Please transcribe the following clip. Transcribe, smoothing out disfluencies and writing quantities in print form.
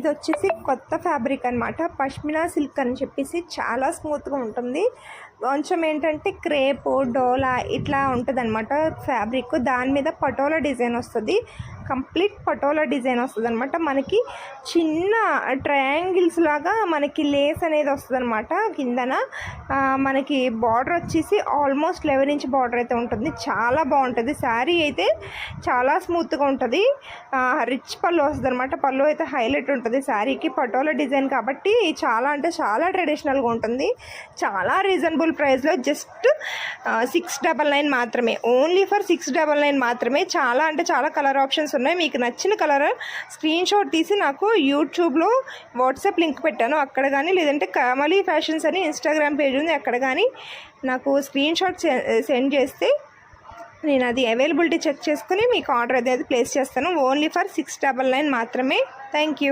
ఇది వచ్చేసి కొత్త ఫ్యాబ్రిక్ అనమాట, పష్మినా సిల్క్ అని చెప్పేసి చాలా స్మూత్గా ఉంటుంది. కొంచెం ఏంటంటే క్రేప్ డోలా ఇట్లా ఉంటుంది అనమాట ఫ్యాబ్రిక్. దాని మీద పటోలా డిజైన్ వస్తుంది, కంప్లీట్ పటోలా డిజైన్ వస్తుంది అనమాట. మనకి చిన్న ట్రయాంగిల్స్ లాగా మనకి లేస్ అనేది వస్తుంది అనమాట. కిందన మనకి బార్డర్ వచ్చేసి ఆల్మోస్ట్ 11 ఇంచ్ బార్డర్ అయితే ఉంటుంది. చాలా బాగుంటుంది శారీ అయితే, చాలా స్మూత్గా ఉంటుంది. రిచ్ పళ్ళు వస్తుంది అనమాట. పళ్ళు అయితే హైలైట్ ఉంటుంది శారీకి. పటోలా డిజైన్ కాబట్టి చాలా అంటే చాలా ట్రెడిషనల్గా ఉంటుంది. చాలా రీజనబుల్ ప్రైస్లో జస్ట్ 699 మాత్రమే, ఓన్లీ ఫర్ 699 మాత్రమే. చాలా అంటే చాలా కలర్ ఆప్షన్స్ ఉన్నాయి. మీకు నచ్చిన కలర్ స్క్రీన్ షాట్ తీసి నాకు యూట్యూబ్లో వాట్సాప్ లింక్ పెట్టాను, అక్కడ కానీ లేదంటే కమలి ఫ్యాషన్స్ అని ఇన్స్టాగ్రామ్ పేజ్ ఉంది, అక్కడ కానీ నాకు స్క్రీన్ షాట్ సెండ్ చేస్తే నేను అది అవైలబిలిటీ చెక్ చేసుకుని మీకు ఆర్డర్ అనేది ప్లేస్ చేస్తాను. ఓన్లీ ఫర్ 699 మాత్రమే. Thank you.